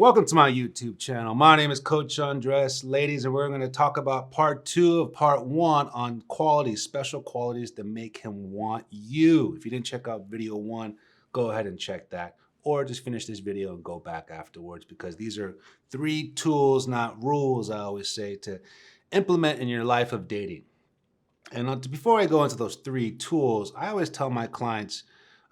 Welcome to my YouTube channel. My name is Coach Andres. Ladies, and we're going to talk about part 2 of part 1 on qualities, special qualities that make him want you. If you didn't check out video 1, go ahead and check that. Or just finish this video and go back afterwards, because these are 3 tools, not rules, I always say, to implement in your life of dating. And before I go into those 3 tools, I always tell my clients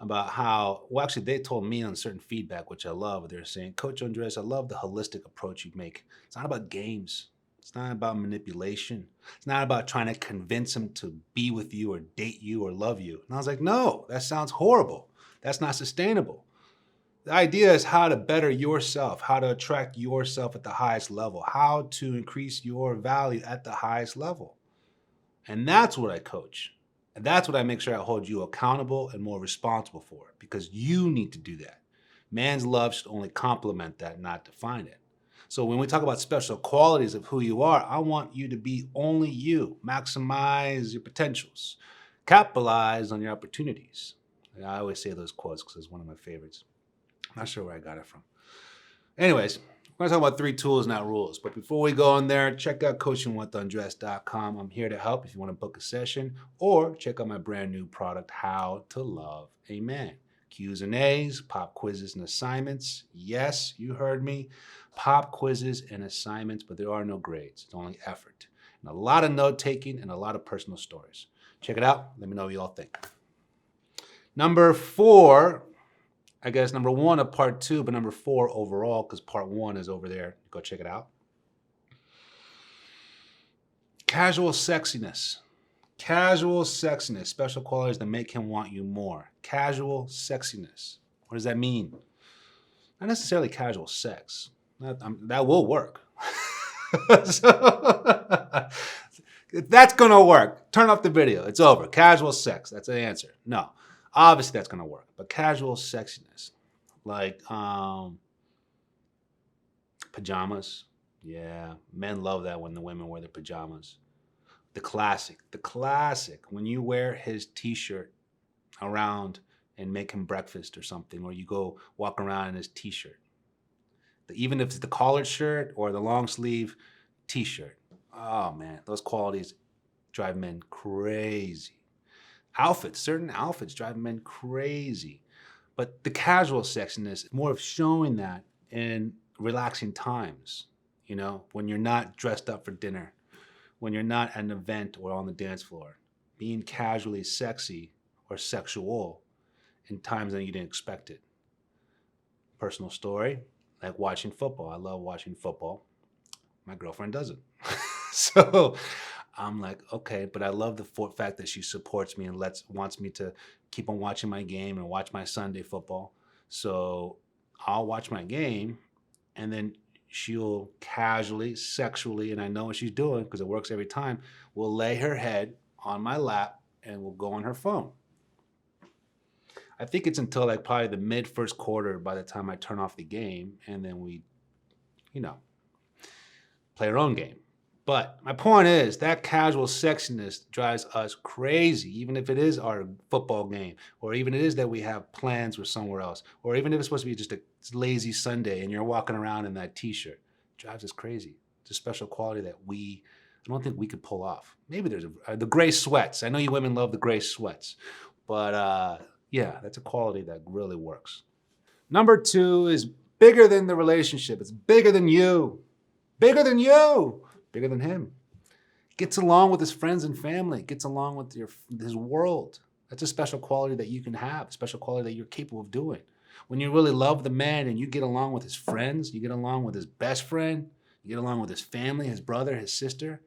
about how, well, actually, they told me on certain feedback, which I love. They're saying, Coach Andres, I love the holistic approach you make. It's not about games. It's not about manipulation. It's not about trying to convince them to be with you or date you or love you. And I was like, no, that sounds horrible. That's not sustainable. The idea is how to better yourself, how to attract yourself at the highest level, how to increase your value at the highest level. And that's what I coach. And that's what I make sure I hold you accountable and more responsible for, because you need to do that. Man's love should only complement that, not define it. So when we talk about special qualities of who you are, I want you to be only you. Maximize your potentials. Capitalize on your opportunities. And I always say those quotes because it's one of my favorites. I'm not sure where I got it from. Anyways, we're going to talk about 3 tools, not rules. But before we go in there, check out coachingwithundress.com. I'm here to help if you want to book a session, or check out my brand new product, How to Love a Man. Q's and A's, pop quizzes and assignments. Yes, you heard me. Pop quizzes and assignments, but there are no grades. It's only effort. And a lot of note-taking and a lot of personal stories. Check it out. Let me know what you all think. Number 4. I guess number 1 of part 2, but number 4 overall, because part 1 is over there. Go check it out. Casual sexiness. Casual sexiness. Special qualities that make him want you more. Casual sexiness. What does that mean? Not necessarily casual sex. That will work. So, that's going to work. Turn off the video. It's over. Casual sex. That's the answer. No. Obviously, that's going to work. But casual sexiness, like pajamas. Yeah, men love that when the women wear their pajamas. The classic, when you wear his T-shirt around and make him breakfast or something, or you go walk around in his T-shirt. Even if it's the collared shirt or the long sleeve T-shirt. Oh, man, those qualities drive men crazy. Certain outfits drive men crazy. But the casual sexiness is more of showing that in relaxing times, you know, when you're not dressed up for dinner, when you're not at an event or on the dance floor, being casually sexy or sexual in times that you didn't expect it. Personal story, like watching football. I love watching football. My girlfriend doesn't. So I'm like, okay, but I love the fact that she supports me and wants me to keep on watching my game and watch my Sunday football. So I'll watch my game, and then she'll casually, sexually, and I know what she's doing because it works every time, will lay her head on my lap and will go on her phone. I think it's until like probably the mid first quarter by the time I turn off the game, and then we, play our own game. But my point is that casual sexiness drives us crazy, even if it is our football game, or even it is that we have plans with somewhere else, or even if it's supposed to be just a lazy Sunday and you're walking around in that T-shirt. It drives us crazy. It's a special quality that I don't think we could pull off. Maybe there's the gray sweats. I know you women love the gray sweats, but yeah, that's a quality that really works. Number 2 is bigger than the relationship. It's bigger than you. Bigger than you. Bigger than him. Gets along with his friends and family. Gets along with his world. That's a special quality that you can have. A special quality that you're capable of doing. When you really love the man and you get along with his friends, you get along with his best friend, you get along with his family, his brother, his sister,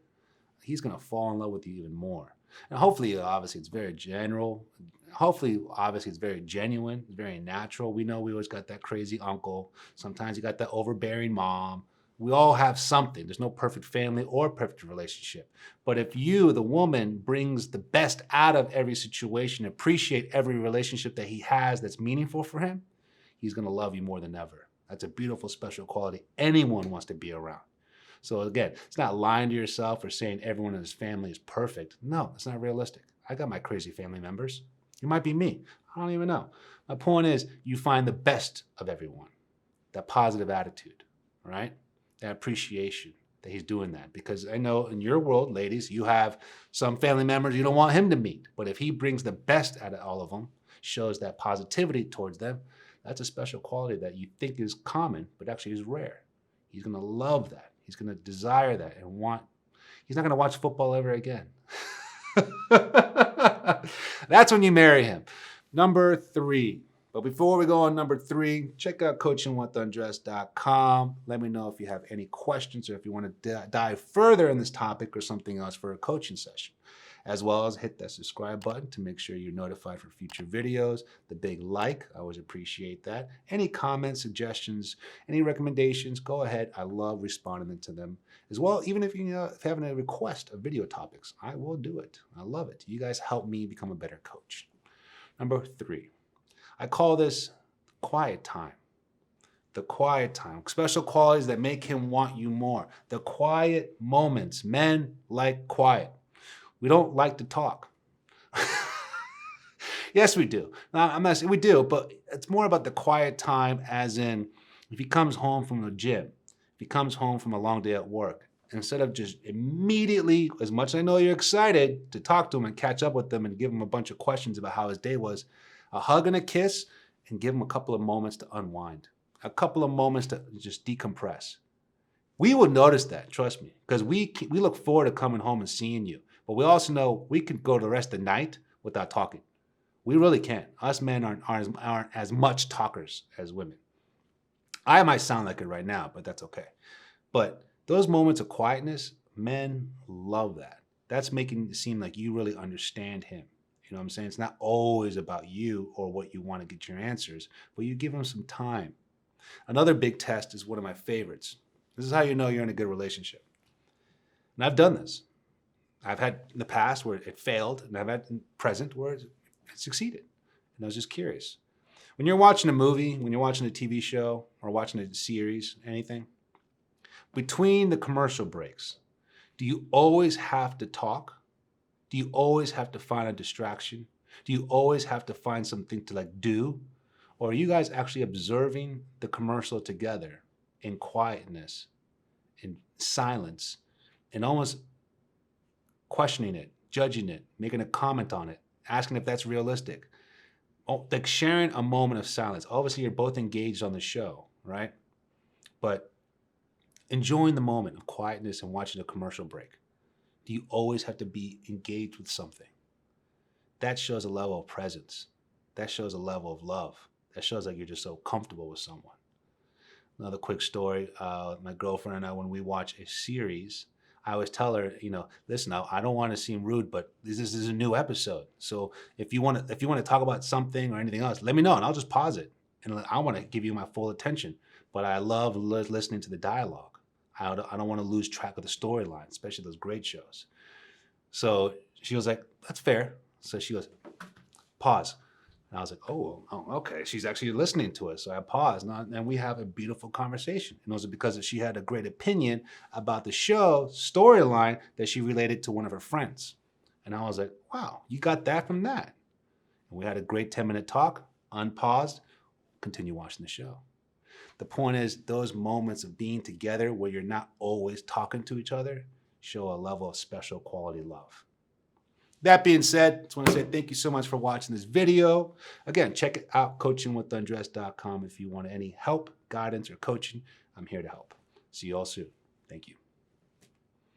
he's going to fall in love with you even more. And hopefully, obviously, it's very general. Hopefully, obviously, it's very genuine, very natural. We know we always got that crazy uncle. Sometimes you got that overbearing mom. We all have something. There's no perfect family or perfect relationship. But if you, the woman, brings the best out of every situation, appreciate every relationship that he has that's meaningful for him, he's going to love you more than ever. That's a beautiful, special quality anyone wants to be around. So again, it's not lying to yourself or saying everyone in his family is perfect. No, it's not realistic. I got my crazy family members. You might be me. I don't even know. My point is, you find the best of everyone. That positive attitude. right? That appreciation that he's doing that. Because I know in your world, ladies, you have some family members you don't want him to meet. But if he brings the best out of all of them, shows that positivity towards them, that's a special quality that you think is common, but actually is rare. He's going to love that. He's going to desire that and want. He's not going to watch football ever again. That's when you marry him. Number 3. But before we go on number 3, check out coachingwithundress.com. Let me know if you have any questions or if you want to dive further in this topic or something else for a coaching session. As well as hit that subscribe button to make sure you're notified for future videos. The big like, I always appreciate that. Any comments, suggestions, any recommendations, go ahead. I love responding to them. As well, even if you have a request of video topics, I will do it. I love it. You guys help me become a better coach. Number 3, I call this quiet time. The quiet time. Special qualities that make him want you more. The quiet moments. Men like quiet. We don't like to talk. Yes, we do. Now, I'm not saying we do, but it's more about the quiet time as in if he comes home from the gym, if he comes home from a long day at work, instead of just immediately, as much as I know you're excited to talk to him and catch up with him and give him a bunch of questions about how his day was, a hug and a kiss and give him a couple of moments to unwind, a couple of moments to just decompress. We will notice that, trust me, because we look forward to coming home and seeing you. But we also know we can go the rest of the night without talking. We really can't. Us men aren't as much talkers as women. I might sound like it right now, but that's okay. But those moments of quietness, men love that. That's making it seem like you really understand him. You know what I'm saying? It's not always about you or what you want to get your answers, but you give him some time. Another big test is one of my favorites. This is how you know you're in a good relationship. And I've done this. I've had in the past where it failed, and I've had in the present where it succeeded. And I was just curious. When you're watching a movie, when you're watching a TV show, or watching a series, anything, between the commercial breaks, do you always have to talk? Do you always have to find a distraction? Do you always have to find something to do? Or are you guys actually observing the commercial together in quietness, in silence, and almost questioning it, judging it, making a comment on it, asking if that's realistic? Like sharing a moment of silence. Obviously, you're both engaged on the show, right? But enjoying the moment of quietness and watching a commercial break. Do you always have to be engaged with something? That shows a level of presence. That shows a level of love. That shows like you're just so comfortable with someone. Another quick story, my girlfriend and I, when we watch a series, I always tell her, listen, I don't want to seem rude, but this is a new episode. So if you want to talk about something or anything else, let me know and I'll just pause it. And I want to give you my full attention. But I love listening to the dialogue. I don't want to lose track of the storyline, especially those great shows. So she was like, that's fair. So she goes, pause. And I was like, oh, okay. She's actually listening to us. So I paused, and we have a beautiful conversation. And it was because she had a great opinion about the show storyline that she related to one of her friends. And I was like, wow, you got that from that. And we had a great 10-minute talk, unpaused, continue watching the show. The point is, those moments of being together where you're not always talking to each other show a level of special quality love. That being said, I just want to say thank you so much for watching this video. Again, check it out, coachingwithundress.com. If you want any help, guidance, or coaching, I'm here to help. See you all soon. Thank you.